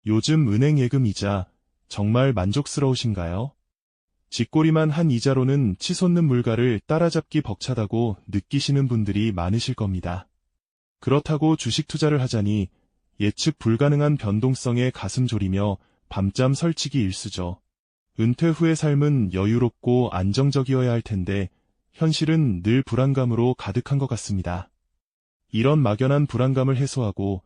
요즘 은행 예금 이자 정말 만족스러우신가요? 쥐꼬리만 한 이자로는 치솟는 물가를 따라잡기 벅차다고 느끼시는 분들이 많으실 겁니다. 그렇다고 주식 투자를 하자니 예측 불가능한 변동성에 가슴 졸이며 밤잠 설치기 일쑤죠. 은퇴 후의 삶은 여유롭고 안정적이어야 할 텐데 현실은 늘 불안감으로 가득한 것 같습니다. 이런 막연한 불안감을 해소하고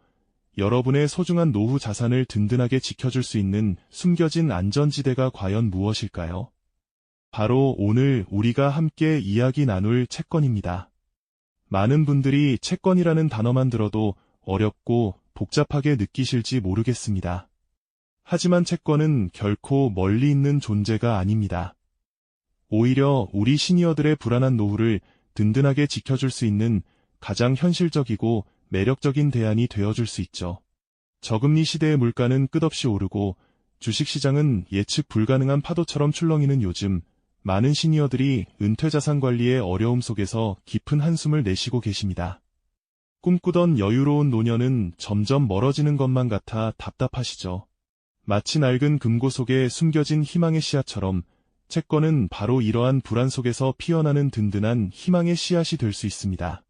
여러분의 소중한 노후 자산을 든든하게 지켜줄 수 있는 숨겨진 안전지대가 과연 무엇일까요? 바로 오늘 우리가 함께 이야기 나눌 채권입니다. 많은 분들이 채권이라는 단어만 들어도 어렵고 복잡하게 느끼실지 모르겠습니다. 하지만 채권은 결코 멀리 있는 존재가 아닙니다. 오히려 우리 시니어들의 불안한 노후를 든든하게 지켜줄 수 있는 가장 현실적이고 매력적인 대안이 되어줄 수 있죠. 저금리 시대의 물가는 끝없이 오르고 주식시장은 예측 불가능한 파도처럼 출렁이는 요즘, 많은 시니어들이 은퇴자산 관리의 어려움 속에서 깊은 한숨을 내쉬고 계십니다. 꿈꾸던 여유로운 노년은 점점 멀어지는 것만 같아 답답하시죠. 마치 낡은 금고 속에 숨겨진 희망의 씨앗처럼 채권은 바로 이러한 불안 속에서 피어나는 든든한 희망의 씨앗이 될 수 있습니다.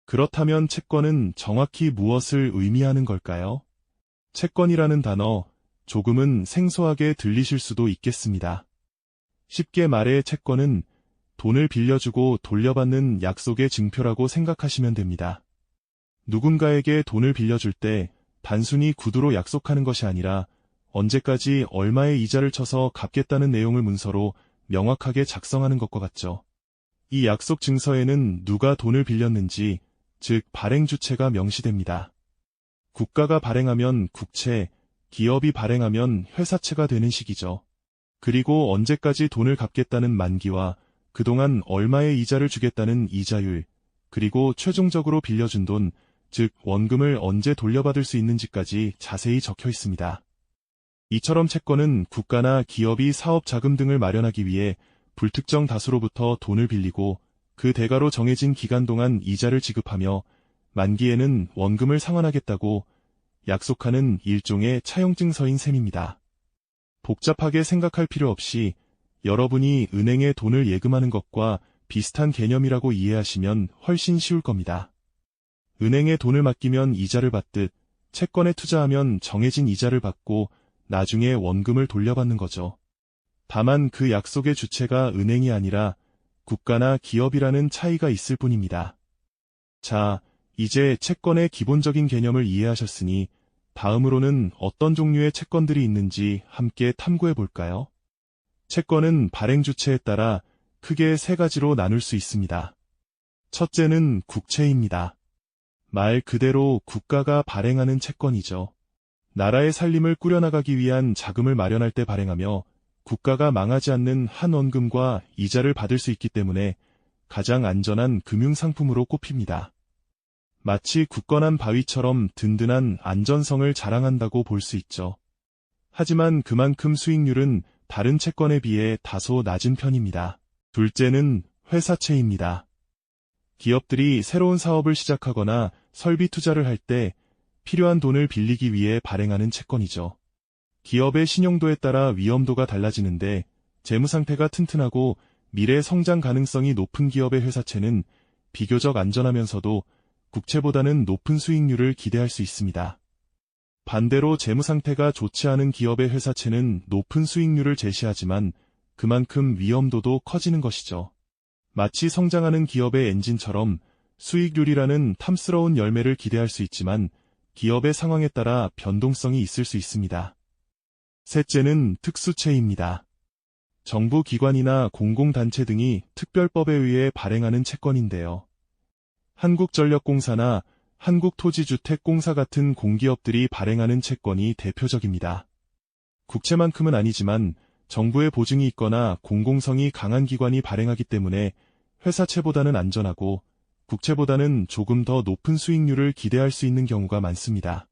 그렇다면 채권은 정확히 무엇을 의미하는 걸까요? 채권이라는 단어, 조금은 생소하게 들리실 수도 있겠습니다. 쉽게 말해 채권은 돈을 빌려주고 돌려받는 약속의 증표라고 생각하시면 됩니다. 누군가에게 돈을 빌려줄 때 단순히 구두로 약속하는 것이 아니라 언제까지 얼마의 이자를 쳐서 갚겠다는 내용을 문서로 명확하게 작성하는 것과 같죠. 이 약속 증서에는 누가 돈을 빌렸는지, 즉 발행 주체가 명시됩니다. 국가가 발행하면 국채, 기업이 발행하면 회사채가 되는 식이죠. 그리고 언제까지 돈을 갚겠다는 만기와 그동안 얼마의 이자를 주겠다는 이자율, 그리고 최종적으로 빌려준 돈, 즉 원금을 언제 돌려받을 수 있는지까지 자세히 적혀 있습니다. 이처럼 채권은 국가나 기업이 사업 자금 등을 마련하기 위해 불특정 다수로부터 돈을 빌리고 그 대가로 정해진 기간 동안 이자를 지급하며 만기에는 원금을 상환하겠다고 약속하는 일종의 차용증서인 셈입니다. 복잡하게 생각할 필요 없이 여러분이 은행에 돈을 예금하는 것과 비슷한 개념이라고 이해하시면 훨씬 쉬울 겁니다. 은행에 돈을 맡기면 이자를 받듯 채권에 투자하면 정해진 이자를 받고 나중에 원금을 돌려받는 거죠. 다만 그 약속의 주체가 은행이 아니라 국가나 기업이라는 차이가 있을 뿐입니다. 자, 이제 채권의 기본적인 개념을 이해하셨으니 다음으로는 어떤 종류의 채권들이 있는지 함께 탐구해 볼까요? 채권은 발행 주체에 따라 크게 세 가지로 나눌 수 있습니다. 첫째는 국채입니다. 말 그대로 국가가 발행하는 채권이죠. 나라의 살림을 꾸려나가기 위한 자금을 마련할 때 발행하며 국가가 망하지 않는 한 원금과 이자를 받을 수 있기 때문에 가장 안전한 금융상품으로 꼽힙니다. 마치 굳건한 바위처럼 든든한 안전성을 자랑한다고 볼 수 있죠. 하지만 그만큼 수익률은 다른 채권에 비해 다소 낮은 편입니다. 둘째는 회사채입니다. 기업들이 새로운 사업을 시작하거나 설비 투자를 할 때 필요한 돈을 빌리기 위해 발행하는 채권이죠. 기업의 신용도에 따라 위험도가 달라지는데 재무 상태가 튼튼하고 미래 성장 가능성이 높은 기업의 회사채는 비교적 안전하면서도 국채보다는 높은 수익률을 기대할 수 있습니다. 반대로 재무 상태가 좋지 않은 기업의 회사채는 높은 수익률을 제시하지만 그만큼 위험도도 커지는 것이죠. 마치 성장하는 기업의 엔진처럼 수익률이라는 탐스러운 열매를 기대할 수 있지만 기업의 상황에 따라 변동성이 있을 수 있습니다. 셋째는 특수채입니다. 정부 기관이나 공공단체 등이 특별법에 의해 발행하는 채권인데요. 한국전력공사나 한국토지주택공사 같은 공기업들이 발행하는 채권이 대표적입니다. 국채만큼은 아니지만 정부의 보증이 있거나 공공성이 강한 기관이 발행하기 때문에 회사채보다는 안전하고 국채보다는 조금 더 높은 수익률을 기대할 수 있는 경우가 많습니다.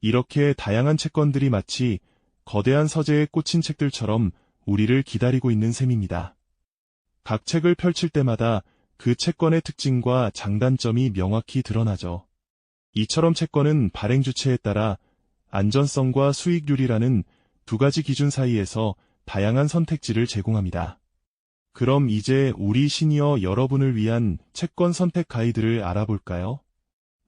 이렇게 다양한 채권들이 마치 거대한 서재에 꽂힌 책들처럼 우리를 기다리고 있는 셈입니다. 각 책을 펼칠 때마다 그 채권의 특징과 장단점이 명확히 드러나죠. 이처럼 채권은 발행 주체에 따라 안전성과 수익률이라는 두 가지 기준 사이에서 다양한 선택지를 제공합니다. 그럼 이제 우리 시니어 여러분을 위한 채권 선택 가이드를 알아볼까요?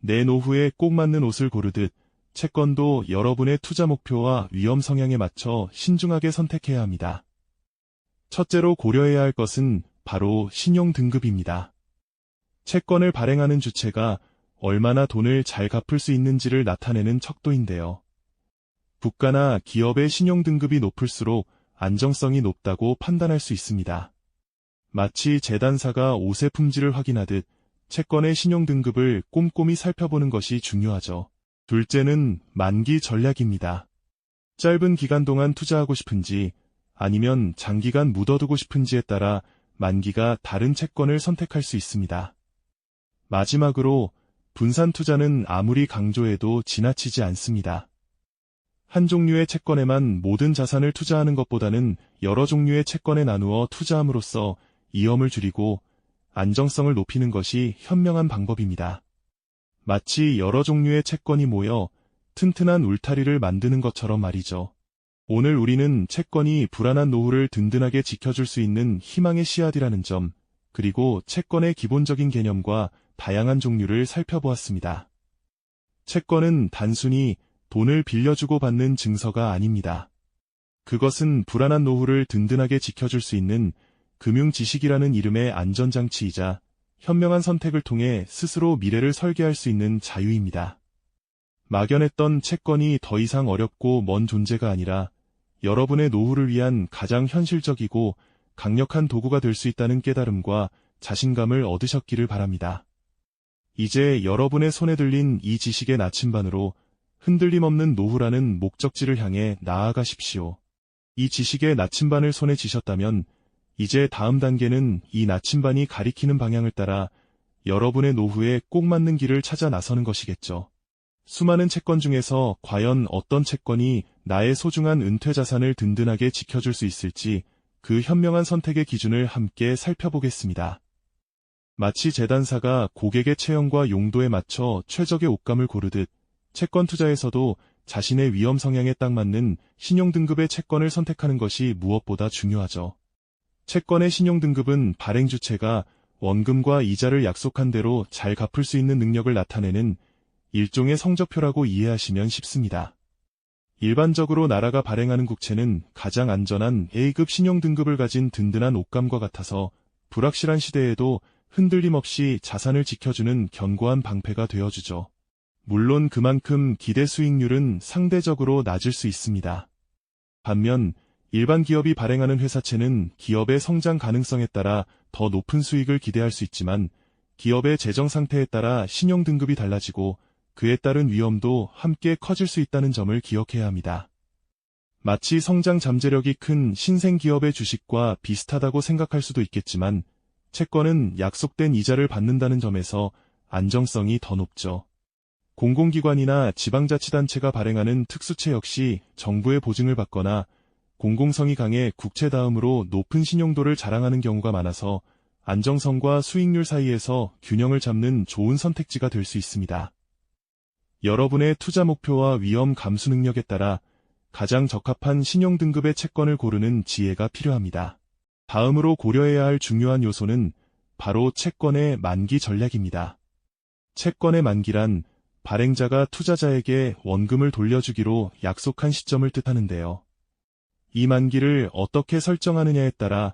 내 노후에 꼭 맞는 옷을 고르듯 채권도 여러분의 투자 목표와 위험 성향에 맞춰 신중하게 선택해야 합니다. 첫째로 고려해야 할 것은 바로 신용 등급입니다. 채권을 발행하는 주체가 얼마나 돈을 잘 갚을 수 있는지를 나타내는 척도인데요. 국가나 기업의 신용 등급이 높을수록 안정성이 높다고 판단할 수 있습니다. 마치 재단사가 옷의 품질을 확인하듯 채권의 신용 등급을 꼼꼼히 살펴보는 것이 중요하죠. 둘째는 만기 전략입니다. 짧은 기간 동안 투자하고 싶은지 아니면 장기간 묻어두고 싶은지에 따라 만기가 다른 채권을 선택할 수 있습니다. 마지막으로 분산 투자는 아무리 강조해도 지나치지 않습니다. 한 종류의 채권에만 모든 자산을 투자하는 것보다는 여러 종류의 채권에 나누어 투자함으로써 위험을 줄이고 안정성을 높이는 것이 현명한 방법입니다. 마치 여러 종류의 채권이 모여 튼튼한 울타리를 만드는 것처럼 말이죠. 오늘 우리는 채권이 불안한 노후를 든든하게 지켜줄 수 있는 희망의 씨앗이라는 점, 그리고 채권의 기본적인 개념과 다양한 종류를 살펴보았습니다. 채권은 단순히 돈을 빌려주고 받는 증서가 아닙니다. 그것은 불안한 노후를 든든하게 지켜줄 수 있는 금융 지식이라는 이름의 안전장치이자 현명한 선택을 통해 스스로 미래를 설계할 수 있는 자유입니다. 막연했던 채권이 더 이상 어렵고 먼 존재가 아니라 여러분의 노후를 위한 가장 현실적이고 강력한 도구가 될 수 있다는 깨달음과 자신감을 얻으셨기를 바랍니다. 이제 여러분의 손에 들린 이 지식의 나침반으로 흔들림 없는 노후라는 목적지를 향해 나아가십시오. 이 지식의 나침반을 손에 쥐셨다면 이제 다음 단계는 이 나침반이 가리키는 방향을 따라 여러분의 노후에 꼭 맞는 길을 찾아 나서는 것이겠죠. 수많은 채권 중에서 과연 어떤 채권이 나의 소중한 은퇴 자산을 든든하게 지켜줄 수 있을지 그 현명한 선택의 기준을 함께 살펴보겠습니다. 마치 재단사가 고객의 체형과 용도에 맞춰 최적의 옷감을 고르듯 채권 투자에서도 자신의 위험 성향에 딱 맞는 신용등급의 채권을 선택하는 것이 무엇보다 중요하죠. 채권의 신용등급은 발행 주체가 원금과 이자를 약속한 대로 잘 갚을 수 있는 능력을 나타내는 일종의 성적표라고 이해하시면 쉽습니다. 일반적으로 나라가 발행하는 국채는 가장 안전한 A급 신용등급을 가진 든든한 옷감과 같아서 불확실한 시대에도 흔들림 없이 자산을 지켜주는 견고한 방패가 되어주죠. 물론 그만큼 기대 수익률은 상대적으로 낮을 수 있습니다. 반면 일반 기업이 발행하는 회사채는 기업의 성장 가능성에 따라 더 높은 수익을 기대할 수 있지만 기업의 재정 상태에 따라 신용 등급이 달라지고 그에 따른 위험도 함께 커질 수 있다는 점을 기억해야 합니다. 마치 성장 잠재력이 큰 신생 기업의 주식과 비슷하다고 생각할 수도 있겠지만 채권은 약속된 이자를 받는다는 점에서 안정성이 더 높죠. 공공기관이나 지방자치단체가 발행하는 특수채 역시 정부의 보증을 받거나 공공성이 강해 국채 다음으로 높은 신용도를 자랑하는 경우가 많아서 안정성과 수익률 사이에서 균형을 잡는 좋은 선택지가 될 수 있습니다. 여러분의 투자 목표와 위험 감수 능력에 따라 가장 적합한 신용등급의 채권을 고르는 지혜가 필요합니다. 다음으로 고려해야 할 중요한 요소는 바로 채권의 만기 전략입니다. 채권의 만기란 발행자가 투자자에게 원금을 돌려주기로 약속한 시점을 뜻하는데요. 이 만기를 어떻게 설정하느냐에 따라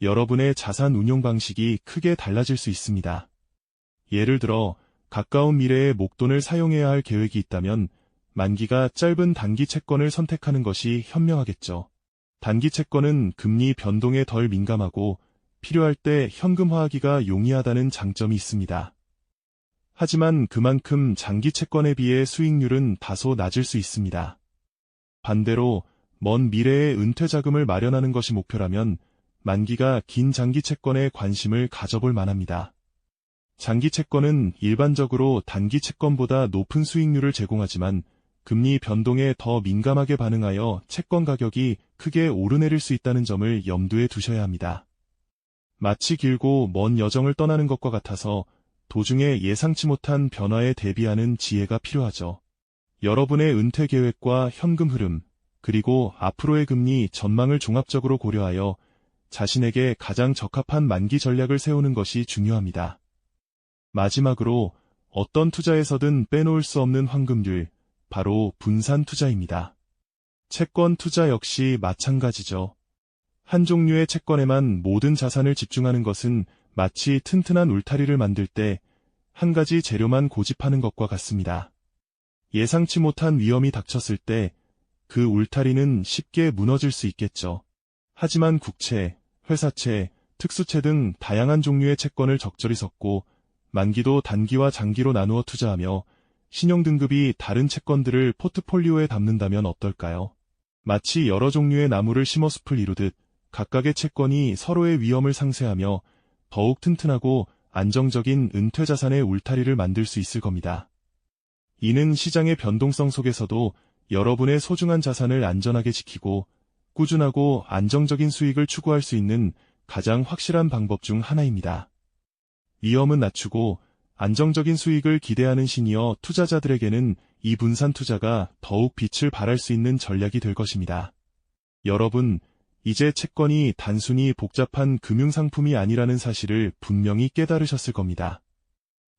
여러분의 자산 운용 방식이 크게 달라질 수 있습니다. 예를 들어 가까운 미래에 목돈을 사용해야 할 계획이 있다면 만기가 짧은 단기 채권을 선택하는 것이 현명하겠죠. 단기 채권은 금리 변동에 덜 민감하고 필요할 때 현금화하기가 용이하다는 장점이 있습니다. 하지만 그만큼 장기 채권에 비해 수익률은 다소 낮을 수 있습니다. 반대로 먼 미래에 은퇴 자금을 마련하는 것이 목표라면 만기가 긴 장기 채권에 관심을 가져볼 만합니다. 장기 채권은 일반적으로 단기 채권보다 높은 수익률을 제공하지만 금리 변동에 더 민감하게 반응하여 채권 가격이 크게 오르내릴 수 있다는 점을 염두에 두셔야 합니다. 마치 길고 먼 여정을 떠나는 것과 같아서 도중에 예상치 못한 변화에 대비하는 지혜가 필요하죠. 여러분의 은퇴 계획과 현금 흐름, 그리고 앞으로의 금리 전망을 종합적으로 고려하여 자신에게 가장 적합한 만기 전략을 세우는 것이 중요합니다. 마지막으로 어떤 투자에서든 빼놓을 수 없는 황금률, 바로 분산 투자입니다. 채권 투자 역시 마찬가지죠. 한 종류의 채권에만 모든 자산을 집중하는 것은 마치 튼튼한 울타리를 만들 때 한 가지 재료만 고집하는 것과 같습니다. 예상치 못한 위험이 닥쳤을 때 그 울타리는 쉽게 무너질 수 있겠죠. 하지만 국채, 회사채, 특수채 등 다양한 종류의 채권을 적절히 섞고 만기도 단기와 장기로 나누어 투자하며 신용등급이 다른 채권들을 포트폴리오에 담는다면 어떨까요? 마치 여러 종류의 나무를 심어 숲을 이루듯 각각의 채권이 서로의 위험을 상쇄하며 더욱 튼튼하고 안정적인 은퇴자산의 울타리를 만들 수 있을 겁니다. 이는 시장의 변동성 속에서도 여러분의 소중한 자산을 안전하게 지키고 꾸준하고 안정적인 수익을 추구할 수 있는 가장 확실한 방법 중 하나입니다. 위험은 낮추고 안정적인 수익을 기대하는 시니어 투자자들에게는 이 분산 투자가 더욱 빛을 발할 수 있는 전략이 될 것입니다. 여러분, 이제 채권이 단순히 복잡한 금융상품이 아니라는 사실을 분명히 깨달으셨을 겁니다.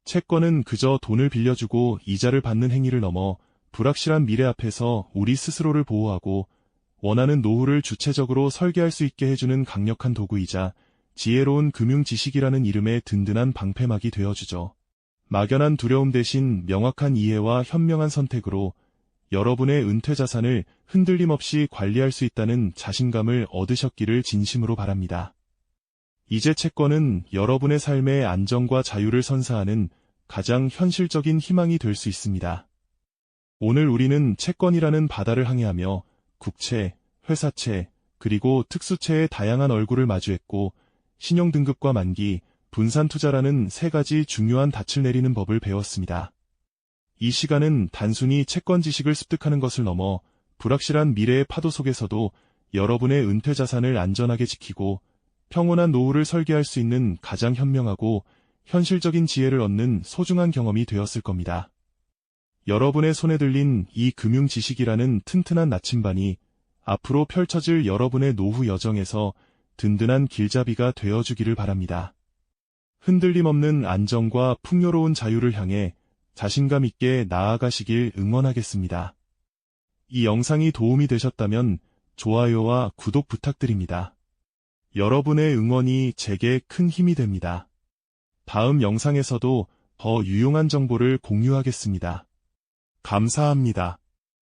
채권은 그저 돈을 빌려주고 이자를 받는 행위를 넘어 불확실한 미래 앞에서 우리 스스로를 보호하고 원하는 노후를 주체적으로 설계할 수 있게 해주는 강력한 도구이자 지혜로운 금융 지식이라는 이름의 든든한 방패막이 되어주죠. 막연한 두려움 대신 명확한 이해와 현명한 선택으로 여러분의 은퇴 자산을 흔들림 없이 관리할 수 있다는 자신감을 얻으셨기를 진심으로 바랍니다. 이제 채권은 여러분의 삶의 안정과 자유를 선사하는 가장 현실적인 희망이 될 수 있습니다. 오늘 우리는 채권이라는 바다를 항해하며 국채, 회사채, 그리고 특수채의 다양한 얼굴을 마주했고 신용등급과 만기, 분산투자라는 세 가지 중요한 닻을 내리는 법을 배웠습니다. 이 시간은 단순히 채권 지식을 습득하는 것을 넘어 불확실한 미래의 파도 속에서도 여러분의 은퇴 자산을 안전하게 지키고 평온한 노후를 설계할 수 있는 가장 현명하고 현실적인 지혜를 얻는 소중한 경험이 되었을 겁니다. 여러분의 손에 들린 이 금융 지식이라는 튼튼한 나침반이 앞으로 펼쳐질 여러분의 노후 여정에서 든든한 길잡이가 되어주기를 바랍니다. 흔들림 없는 안정과 풍요로운 자유를 향해 자신감 있게 나아가시길 응원하겠습니다. 이 영상이 도움이 되셨다면 좋아요와 구독 부탁드립니다. 여러분의 응원이 제게 큰 힘이 됩니다. 다음 영상에서도 더 유용한 정보를 공유하겠습니다. 감사합니다.